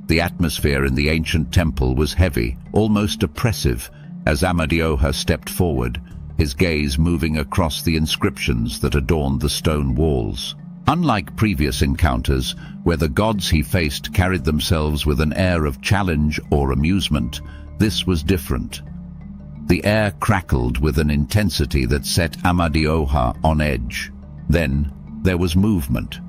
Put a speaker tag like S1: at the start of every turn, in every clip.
S1: The atmosphere in the ancient temple was heavy, almost oppressive, as Amadioha stepped forward, his gaze moving across the inscriptions that adorned the stone walls. Unlike previous encounters, where the gods he faced carried themselves with an air of challenge or amusement, this was different. The air crackled with an intensity that set Amadioha on edge. Then there was movement.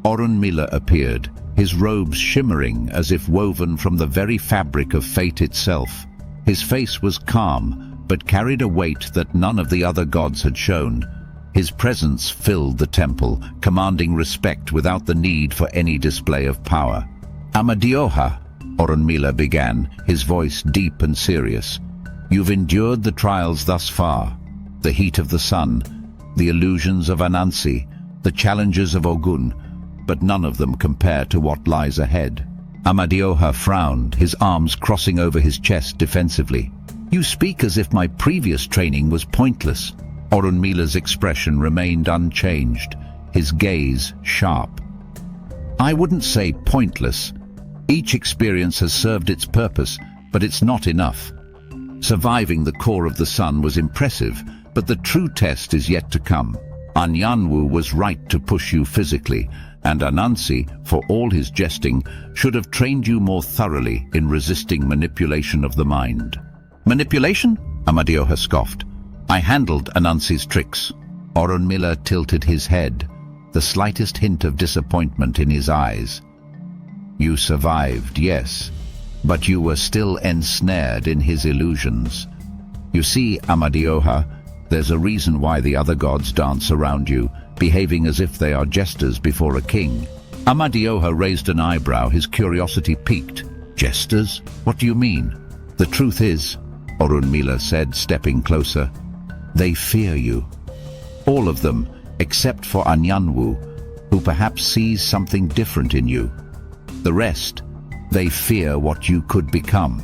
S1: Orunmila appeared, his robes shimmering as if woven from the very fabric of fate itself. His face was calm, but carried a weight that none of the other gods had shown. His presence filled the temple, commanding respect without the need for any display of power. "Amadioha," Orunmila began, his voice deep and serious. "You've endured the trials thus far, the heat of the sun, the illusions of Anansi, the challenges of Ogun, but none of them compare to what lies ahead." Amadioha frowned, his arms crossing over his chest defensively. "You speak as if my previous training was pointless." Orunmila's expression remained unchanged, his gaze sharp. "I wouldn't say pointless. Each experience has served its purpose, but it's not enough. Surviving the core of the sun was impressive, but the true test is yet to come. Anyanwu was right to push you physically, and Anansi, for all his jesting, should have trained you more thoroughly in resisting manipulation of the mind." "Manipulation?" Amadioha scoffed. "I handled Anansi's tricks." Orunmila tilted his head, the slightest hint of disappointment in his eyes. "You survived, yes, but you were still ensnared in his illusions. You see, Amadioha, there's a reason why the other gods dance around you, behaving as if they are jesters before a king." Amadioha raised an eyebrow, his curiosity piqued. "Jesters? What do you mean?" "The truth is," Orunmila said, stepping closer, "they fear you. All of them, except for Anyanwu, who perhaps sees something different in you. The rest, they fear what you could become.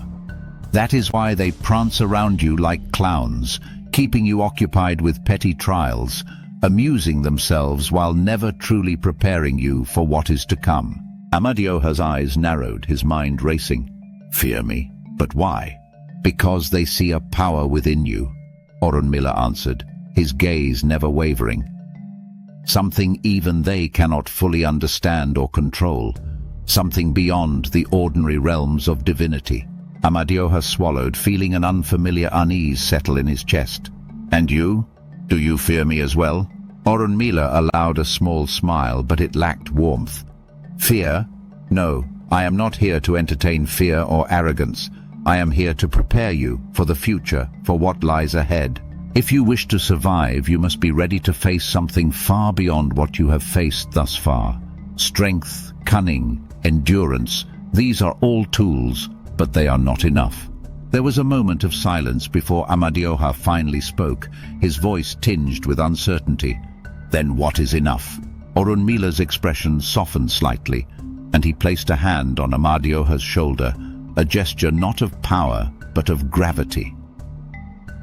S1: That is why they prance around you like clowns, keeping you occupied with petty trials, amusing themselves while never truly preparing you for what is to come." Amadioha's eyes narrowed, his mind racing. "Fear me? But why?" "Because they see a power within you," Orunmila answered, his gaze never wavering. "Something even they cannot fully understand or control. Something beyond the ordinary realms of divinity." Amadioha swallowed, feeling an unfamiliar unease settle in his chest. "And you? Do you fear me as well?" Orunmila allowed a small smile, but it lacked warmth. "Fear? No, I am not here to entertain fear or arrogance. I am here to prepare you for the future, for what lies ahead. If you wish to survive, you must be ready to face something far beyond what you have faced thus far. Strength, cunning, endurance, these are all tools, but they are not enough." There was a moment of silence before Amadioha finally spoke, his voice tinged with uncertainty. "Then what is enough?" Orunmila's expression softened slightly, and he placed a hand on Amadioha's shoulder, a gesture not of power, but of gravity.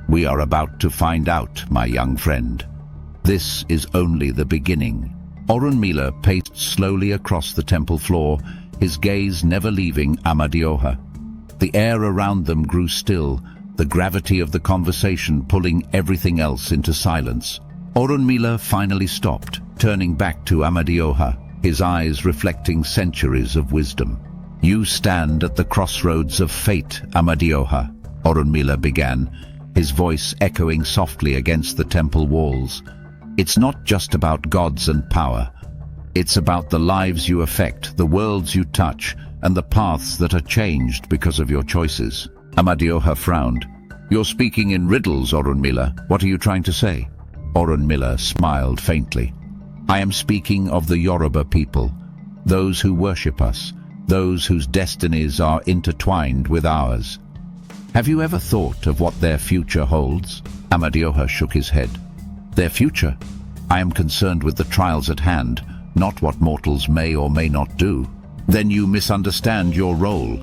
S1: "We are about to find out, my young friend. This is only the beginning." Orunmila paced slowly across the temple floor, his gaze never leaving Amadioha. The air around them grew still, the gravity of the conversation pulling everything else into silence. Orunmila finally stopped, turning back to Amadioha, his eyes reflecting centuries of wisdom. "You stand at the crossroads of fate, Amadioha," Orunmila began, his voice echoing softly against the temple walls. "It's not just about gods and power. It's about the lives you affect, the worlds you touch, and the paths that are changed because of your choices." Amadioha frowned. "You're speaking in riddles, Orunmila. What are you trying to say?" Orunmila smiled faintly. "I am speaking of the Yoruba people, those who worship us, those whose destinies are intertwined with ours. Have you ever thought of what their future holds?" Amadioha shook his head. "Their future? I am concerned with the trials at hand, not what mortals may or may not do." "Then you misunderstand your role,"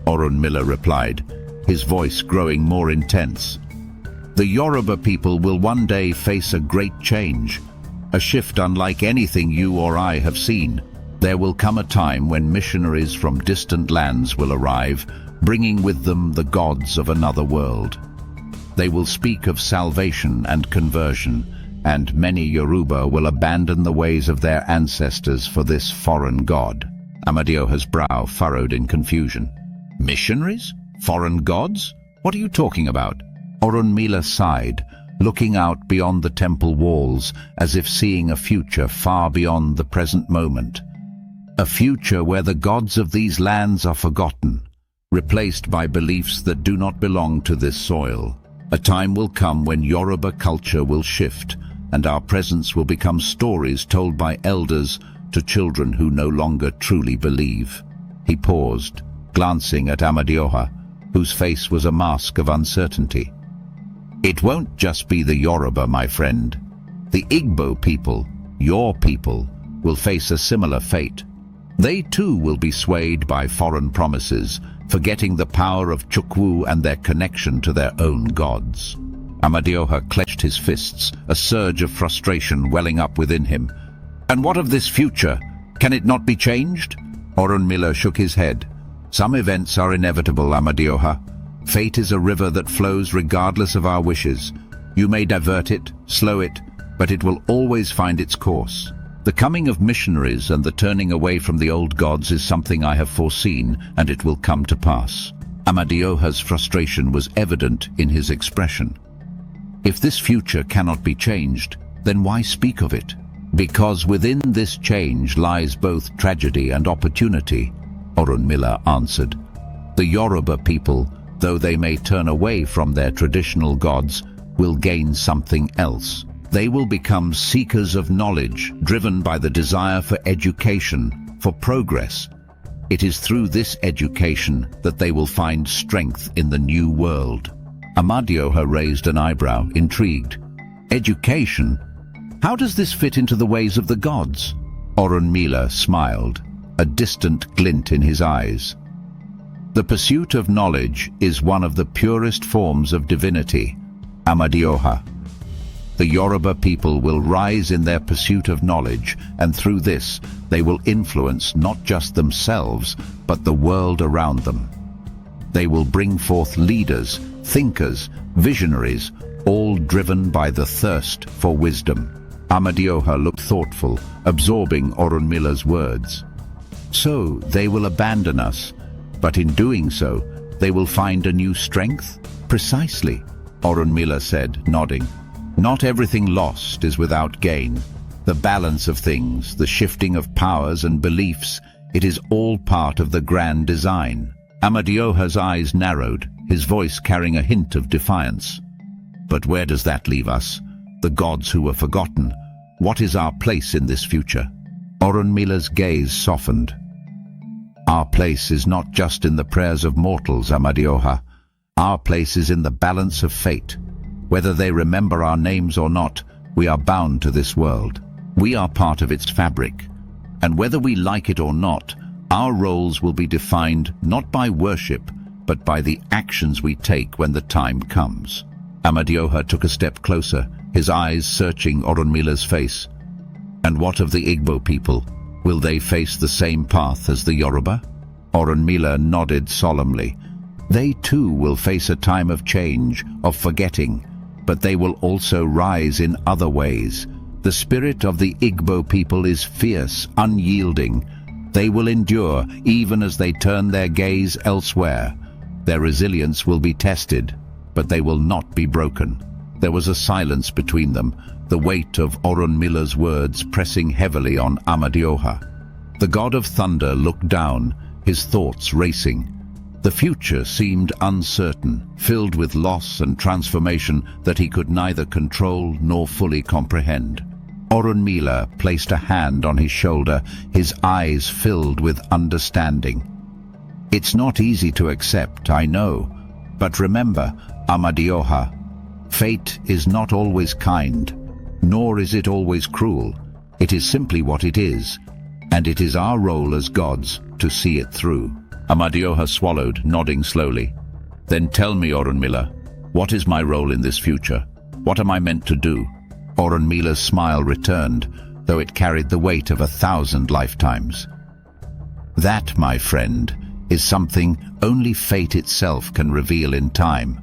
S1: Orunmila replied, his voice growing more intense. "The Yoruba people will one day face a great change, a shift unlike anything you or I have seen. There will come a time when missionaries from distant lands will arrive, bringing with them the gods of another world. They will speak of salvation and conversion, and many Yoruba will abandon the ways of their ancestors for this foreign god. Amadioha's brow furrowed in confusion. Missionaries? Foreign gods? What are you talking about? Orunmila sighed, looking out beyond the temple walls as if seeing a future far beyond the present moment. A future where the gods of these lands are forgotten, replaced by beliefs that do not belong to this soil. A time will come when Yoruba culture will shift, and our presence will become stories told by elders to children who no longer truly believe. He paused, glancing at Amadioha, whose face was a mask of uncertainty. It won't just be the Yoruba, my friend. The Igbo people, your people, will face a similar fate. They too will be swayed by foreign promises, forgetting the power of Chukwu and their connection to their own gods. Amadioha clenched his fists, a surge of frustration welling up within him. And what of this future? Can it not be changed? Orunmila shook his head. Some events are inevitable, Amadioha. Fate is a river that flows regardless of our wishes. You may divert it, slow it, but it will always find its course. The coming of missionaries and the turning away from the old gods is something I have foreseen, and it will come to pass. Amadioha's frustration was evident in his expression. If this future cannot be changed, then why speak of it? Because within this change lies both tragedy and opportunity, Orunmila answered. The Yoruba people, though they may turn away from their traditional gods, will gain something else. They will become seekers of knowledge, driven by the desire for education, for progress. It is through this education that they will find strength in the new world. Amadioha raised an eyebrow, intrigued. Education? How does this fit into the ways of the gods? Orunmila smiled, a distant glint in his eyes. The pursuit of knowledge is one of the purest forms of divinity, Amadioha. The Yoruba people will rise in their pursuit of knowledge, and through this they will influence not just themselves, but the world around them. They will bring forth leaders, thinkers, visionaries, all driven by the thirst for wisdom. Amadioha looked thoughtful, absorbing Orunmila's words. So they will abandon us, but in doing so, they will find a new strength? Precisely, Orunmila said, nodding. Not everything lost is without gain. The balance of things, the shifting of powers and beliefs, it is all part of the grand design. Amadioha's eyes narrowed, his voice carrying a hint of defiance. But where does that leave us? The gods who were forgotten. What is our place in this future? Orunmila's gaze softened. Our place is not just in the prayers of mortals, Amadioha. Our place is in the balance of fate. Whether they remember our names or not, we are bound to this world. We are part of its fabric. And whether we like it or not, our roles will be defined not by worship, but by the actions we take when the time comes. Amadioha took a step closer, his eyes searching Orunmila's face. And what of the Igbo people? Will they face the same path as the Yoruba? Orunmila nodded solemnly. They too will face a time of change, of forgetting, but they will also rise in other ways. The spirit of the Igbo people is fierce, unyielding. They will endure even as they turn their gaze elsewhere. Their resilience will be tested, but they will not be broken. There was a silence between them, the weight of Orunmila's words pressing heavily on Amadioha. The god of thunder looked down, his thoughts racing. The future seemed uncertain, filled with loss and transformation that he could neither control nor fully comprehend. Orunmila placed a hand on his shoulder, his eyes filled with understanding. It's not easy to accept, I know, but remember, Amadioha, fate is not always kind, nor is it always cruel. It is simply what it is, and it is our role as gods to see it through. Amadioha swallowed, nodding slowly. Then tell me, Orunmila, what is my role in this future? What am I meant to do? Orunmila's smile returned, though it carried the weight of 1,000 lifetimes. That, my friend, is something only fate itself can reveal in time.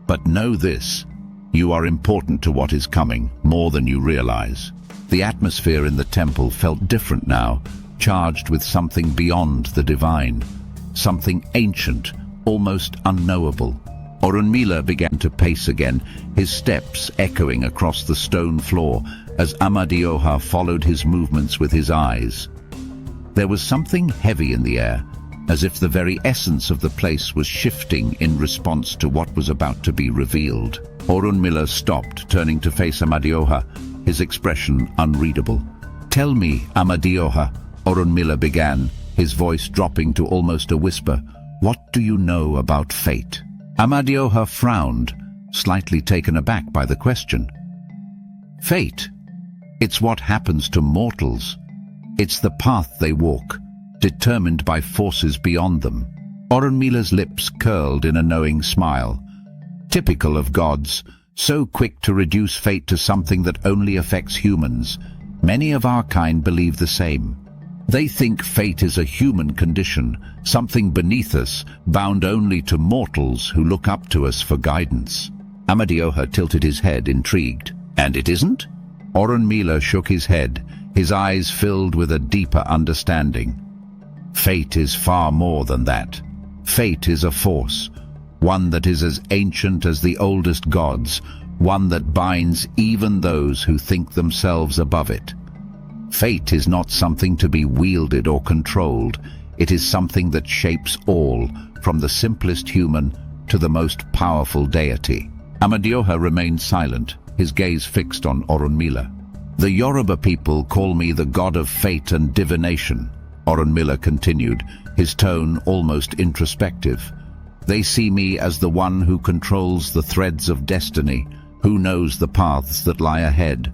S1: But know this, you are important to what is coming, more than you realize. The atmosphere in the temple felt different now, charged with something beyond the divine, something ancient, almost unknowable. Orunmila began to pace again, his steps echoing across the stone floor as Amadioha followed his movements with his eyes. There was something heavy in the air, as if the very essence of the place was shifting in response to what was about to be revealed. Orunmila stopped, turning to face Amadioha, his expression unreadable. "Tell me, Amadioha," Orunmila began, his voice dropping to almost a whisper, "what do you know about fate?" Amadioha frowned, slightly taken aback by the question. "Fate? It's what happens to mortals. It's the path they walk, determined by forces beyond them." Orunmila's lips curled in a knowing smile. Typical of gods, so quick to reduce fate to something that only affects humans. Many of our kind believe the same. They think fate is a human condition, something beneath us, bound only to mortals who look up to us for guidance. Amadioha tilted his head, intrigued. "And it isn't?" Orunmila shook his head, his eyes filled with a deeper understanding. "Fate is far more than that. Fate is a force, one that is as ancient as the oldest gods, one that binds even those who think themselves above it. Fate is not something to be wielded or controlled. It is something that shapes all, from the simplest human to the most powerful deity." Amadioha remained silent, his gaze fixed on Orunmila. "The Yoruba people call me the god of fate and divination," Orunmila continued, his tone almost introspective. "They see me as the one who controls the threads of destiny, who knows the paths that lie ahead.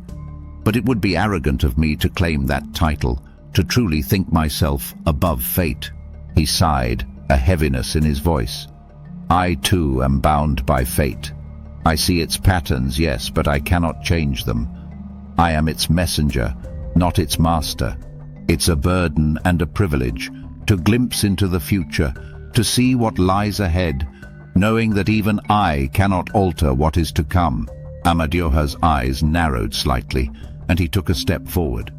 S1: But it would be arrogant of me to claim that title, to truly think myself above fate." He sighed, a heaviness in his voice. "I too am bound by fate. I see its patterns, yes, but I cannot change them. I am its messenger, not its master. It's a burden and a privilege to glimpse into the future, to see what lies ahead, knowing that even I cannot alter what is to come." Amadioha's eyes narrowed slightly, and he took a step forward.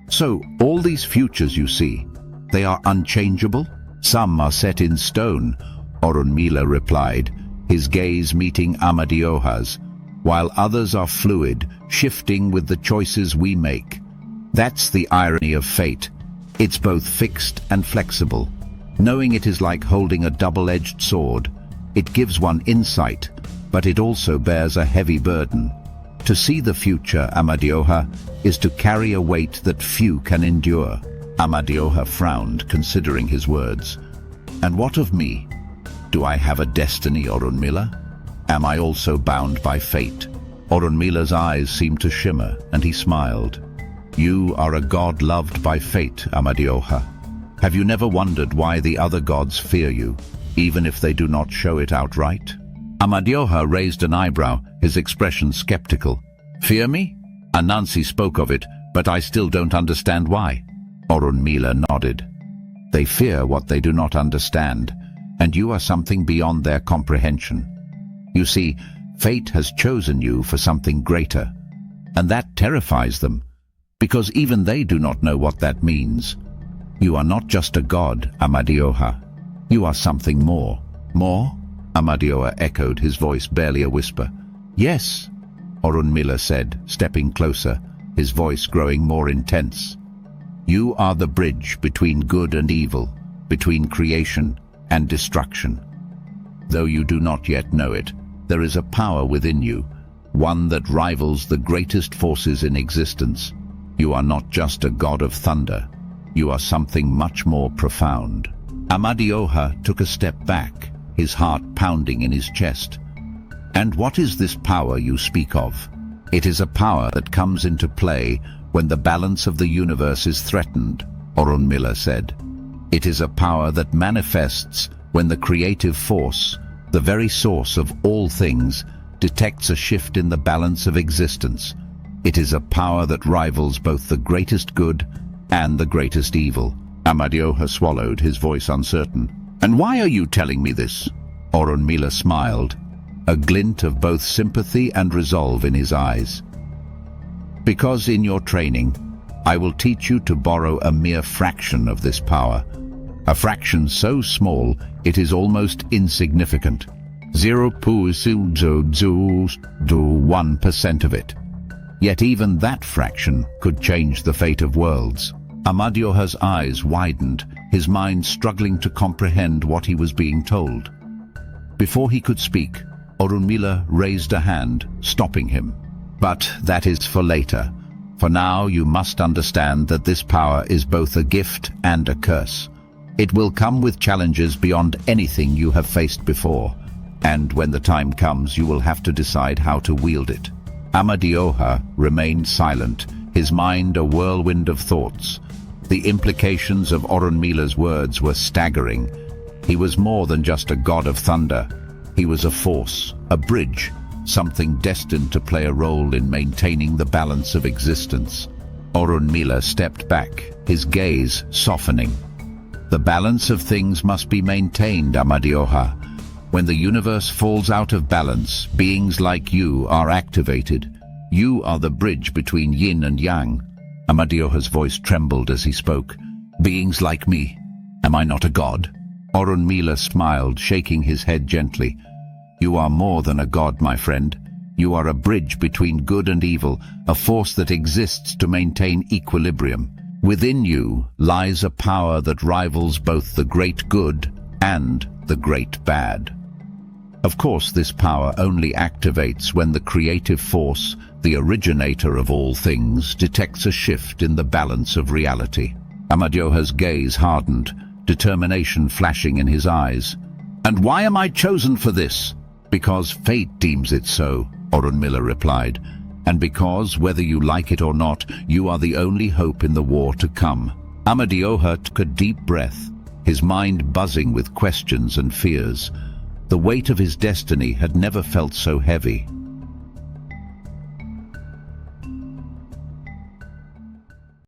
S1: "So, all these futures you see, they are unchangeable? Some are set in stone," Orunmila replied, his gaze meeting Amadioha's, "while others are fluid, shifting with the choices we make. That's the irony of fate. It's both fixed and flexible. Knowing it is like holding a double-edged sword. It gives one insight, but it also bears a heavy burden. To see the future, Amadioha, is to carry a weight that few can endure." Amadioha frowned, considering his words. "And what of me? Do I have a destiny, Orunmila? Am I also bound by fate?" Orunmila's eyes seemed to shimmer, and he smiled. "You are a god loved by fate, Amadioha. Have you never wondered why the other gods fear you, even if they do not show it outright?" Amadioha raised an eyebrow, his expression skeptical. "Fear me? Anansi spoke of it, but I still don't understand why." Orunmila nodded. "They fear what they do not understand, and you are something beyond their comprehension. You see, fate has chosen you for something greater, and that terrifies them, because even they do not know what that means. You are not just a god, Amadioha. You are something more." "More?" Amadioha echoed, his voice barely a whisper. "Yes," Orunmila said, stepping closer, his voice growing more intense. "You are the bridge between good and evil, between creation and destruction. Though you do not yet know it, there is a power within you, one that rivals the greatest forces in existence. You are not just a god of thunder. You are something much more profound." Amadioha took a step back, his heart pounding in his chest. "And what is this power you speak of?" "It is a power that comes into play when the balance of the universe is threatened," Orunmila said. "It is a power that manifests when the creative force, the very source of all things, detects a shift in the balance of existence. It is a power that rivals both the greatest good and the greatest evil. Amadioha swallowed, his voice uncertain. And why are you telling me this? Orunmila smiled, a glint of both sympathy and resolve in his eyes. Because in your training, I will teach you to borrow a mere fraction of this power. A fraction so small, it is almost insignificant. 0.001% of it. Yet even that fraction could change the fate of worlds. Amadioha's eyes widened, his mind struggling to comprehend what he was being told. Before he could speak, Orunmila raised a hand, stopping him. But that is for later. For now, you must understand that this power is both a gift and a curse. It will come with challenges beyond anything you have faced before, and when the time comes, you will have to decide how to wield it. Amadioha remained silent, his mind a whirlwind of thoughts. The implications of Orunmila's words were staggering. He was more than just a god of thunder. He was a force, a bridge, something destined to play a role in maintaining the balance of existence. Orunmila stepped back, his gaze softening. The balance of things must be maintained, Amadioha. When the universe falls out of balance, beings like you are activated. You are the bridge between yin and yang. Amadioha's voice trembled as he spoke. Beings like me. Am I not a god? Orunmila smiled, shaking his head gently. You are more than a god, my friend. You are a bridge between good and evil, a force that exists to maintain equilibrium. Within you lies a power that rivals both the great good and the great bad. Of course, this power only activates when the creative force, the originator of all things, detects a shift in the balance of reality. Amadioha's gaze hardened, determination flashing in his eyes. And why am I chosen for this? Because fate deems it so, Orunmila replied. And because, whether you like it or not, you are the only hope in the war to come. Amadioha took a deep breath, his mind buzzing with questions and fears. The weight of his destiny had never felt so heavy.